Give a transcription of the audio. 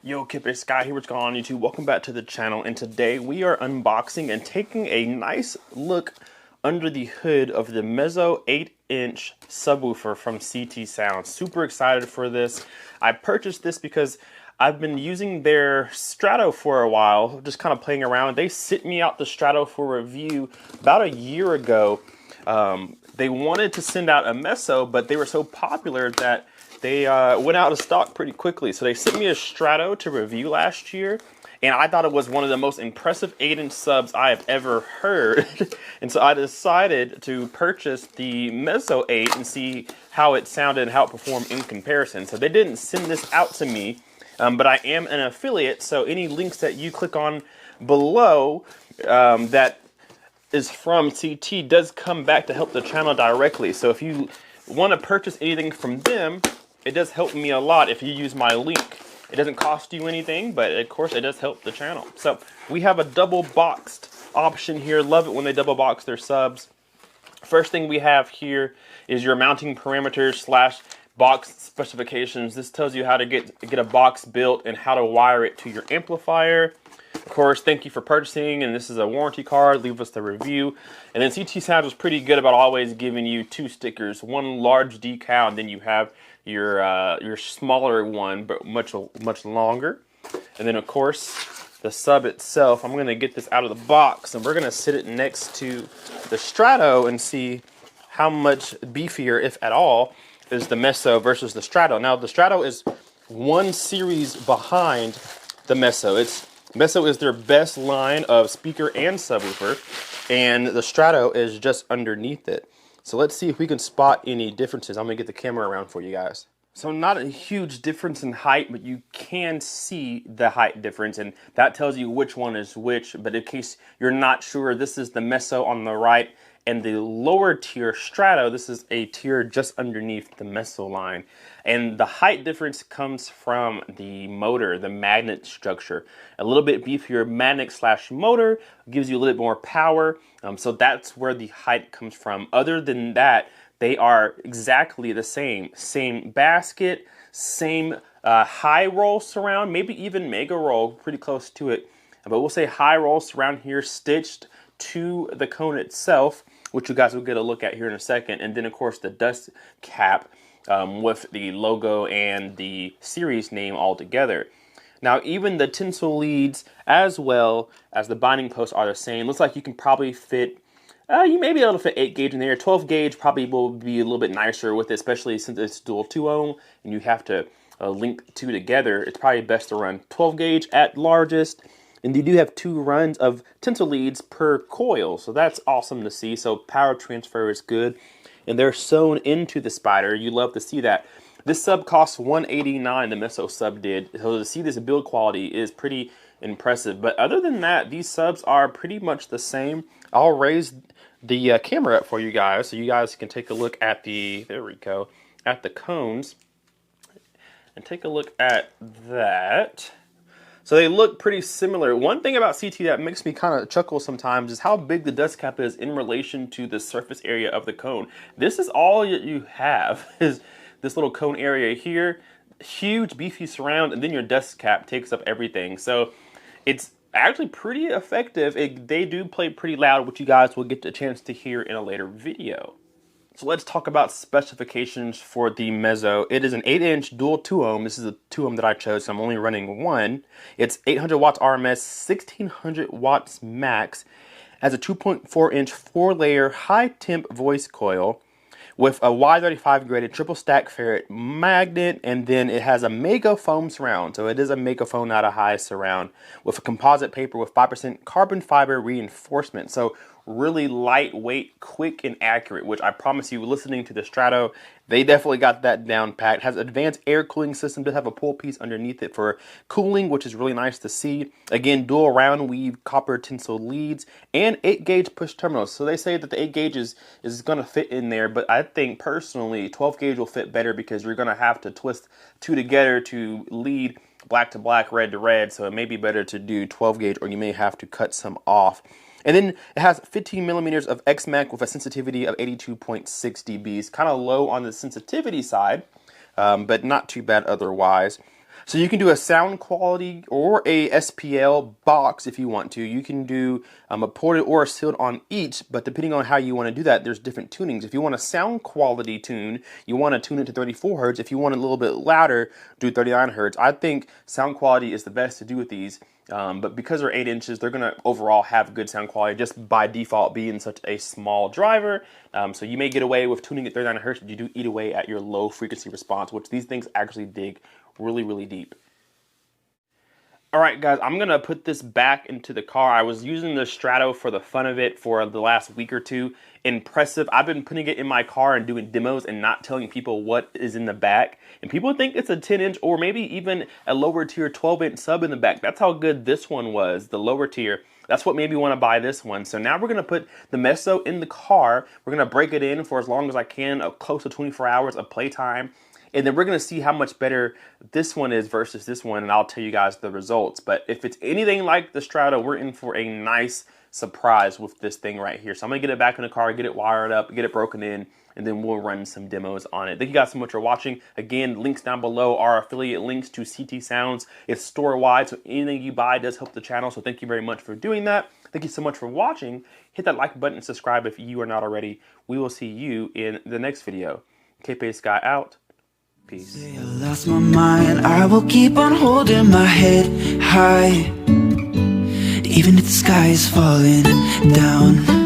Yo, Kpaceguy here, what's going on YouTube? Welcome back to the channel, and today we are unboxing and taking a nice look under the hood of the Meso 8-inch subwoofer from CT Sound. Super excited for this. I purchased this because I've been using their Strato for a while, just kind of playing around. They sent me out the Strato for review about a year ago. They wanted to send out a Meso, but they were so popular that they went out of stock pretty quickly. So they sent me a Strato to review last year, and I thought it was one of the most impressive 8-inch subs I have ever heard. And so I decided to purchase the Meso 8 and see how it sounded and how it performed in comparison. So they didn't send this out to me, but I am an affiliate, so any links that you click on below that is from CT does come back to help the channel directly. So if you want to purchase anything from them, it does help me a lot if you use my link. It doesn't cost you anything, but of course it does help the channel. So we have a double boxed option here. Love it when they double box their subs. First thing we have here is your mounting parameters slash box specifications. This tells you how to get a box built and how to wire it to your amplifier. Of course, thank you for purchasing, and this is a warranty card. Leave us the review. And then CT Sound was pretty good about always giving you two stickers, one large decal, and then you have your smaller one, but much longer. And then of course the sub itself. I'm going to get this out of the box, and we're going to sit it next to the Strato and see how much beefier, if at all, is the Meso versus the Strato. Now the Strato is one series behind the Meso. Meso is their best line of speaker and subwoofer, and the Strato is just underneath it. So let's see if we can spot any differences. I'm gonna get the camera around for you guys. So not a huge difference in height, but you can see the height difference, and that tells you which one is which. But in case you're not sure, this is the Meso on the right, and the lower tier Strato, this is a tier just underneath the Meso line. And the height difference comes from the motor, the magnet structure. A little bit beefier magnet slash motor gives you a little bit more power. So that's where the height comes from. Other than that, they are exactly the same. Same basket, same high roll surround, maybe even mega roll, pretty close to it. But we'll say high roll surround here, stitched to the cone itself, which you guys will get a look at here in a second. And then of course the dust cap with the logo and the series name all together. Now even the tinsel leads as well as the binding posts are the same. Looks like you can probably fit, you may be able to fit 8 gauge in there. 12 gauge probably will be a little bit nicer with it, especially since it's dual 2-ohm and you have to link two together. It's probably best to run 12 gauge at largest. And you do have 2 runs of tinsel leads per coil, so that's awesome to see. So power transfer is good, and they're sewn into the spider. You love to see that. This sub costs $189. The Meso sub did, so to see this build quality is pretty impressive. But other than that, these subs are pretty much the same. I'll raise the camera up for you guys so you guys can take a look at the at the cones and take a look at that. So they look pretty similar. One thing about CT that makes me kind of chuckle sometimes is how big the dust cap is in relation to the surface area of the cone. This is all you have, is this little cone area here, huge beefy surround, and then your dust cap takes up everything. So it's actually pretty effective. They do play pretty loud, which you guys will get the chance to hear in a later video. So let's talk about specifications for the Meso. It is an 8-inch dual 2-ohm. This is a 2-ohm that I chose, so I'm only running one. It's 800 watts RMS, 1600 watts max. Has a 2.4-inch 4-layer high-temp voice coil with a Y35 graded triple stack ferrite magnet, and then it has a mega foam surround. So it is a mega foam, not a high surround, with a composite paper with 5% carbon fiber reinforcement. So really lightweight, quick, and accurate, which I promise you, listening to the Strato, they definitely got that down packed. Has advanced air cooling system, does have a pull piece underneath it for cooling, which is really nice to see. Again, dual round weave copper tinsel leads and 8 gauge push terminals. So they say that the 8 gauge is going to fit in there, but I think personally 12 gauge will fit better because you're going to have to twist 2 together to lead black to black, red to red. So it may be better to do 12 gauge, or you may have to cut some off. And then it has 15 millimeters of XMAC with a sensitivity of 82.6 dBs. Kind of low on the sensitivity side, but not too bad otherwise. So you can do a sound quality or a SPL box if you want to. You can do a ported or a sealed on each, but depending on how you want to do that, there's different tunings. If you want a sound quality tune, you want to tune it to 34 hertz. If you want it a little bit louder, do 39 hertz. I think sound quality is the best to do with these. But because they're 8 inches, they're going to overall have good sound quality just by default being such a small driver. So you may get away with tuning at 39 hertz, but you do eat away at your low frequency response, which these things actually dig really, really deep. All right, guys, I'm going to put this back into the car. I was using the Strato for the fun of it for the last week or two. Impressive. I've been putting it in my car and doing demos and not telling people what is in the back. And people think it's a 10-inch or maybe even a lower tier 12-inch sub in the back. That's how good this one was, the lower tier. That's what made me want to buy this one. So now we're going to put the Meso in the car. We're going to break it in for as long as I can, close to 24 hours of playtime. And then we're going to see how much better this one is versus this one, and I'll tell you guys the results. But if it's anything like the Strato, we're in for a nice surprise with this thing right here. So I'm going to get it back in the car, get it wired up, get it broken in, and then we'll run some demos on it. Thank you guys so much for watching. Again, links down below are affiliate links to CT Sounds. It's store-wide, so anything you buy does help the channel, so thank you very much for doing that. Thank you so much for watching. Hit that like button and subscribe if you are not already. We will see you in the next video. Kpaceguy out. Peace. I lost my mind, I will keep on holding my head high, even if the sky is falling down.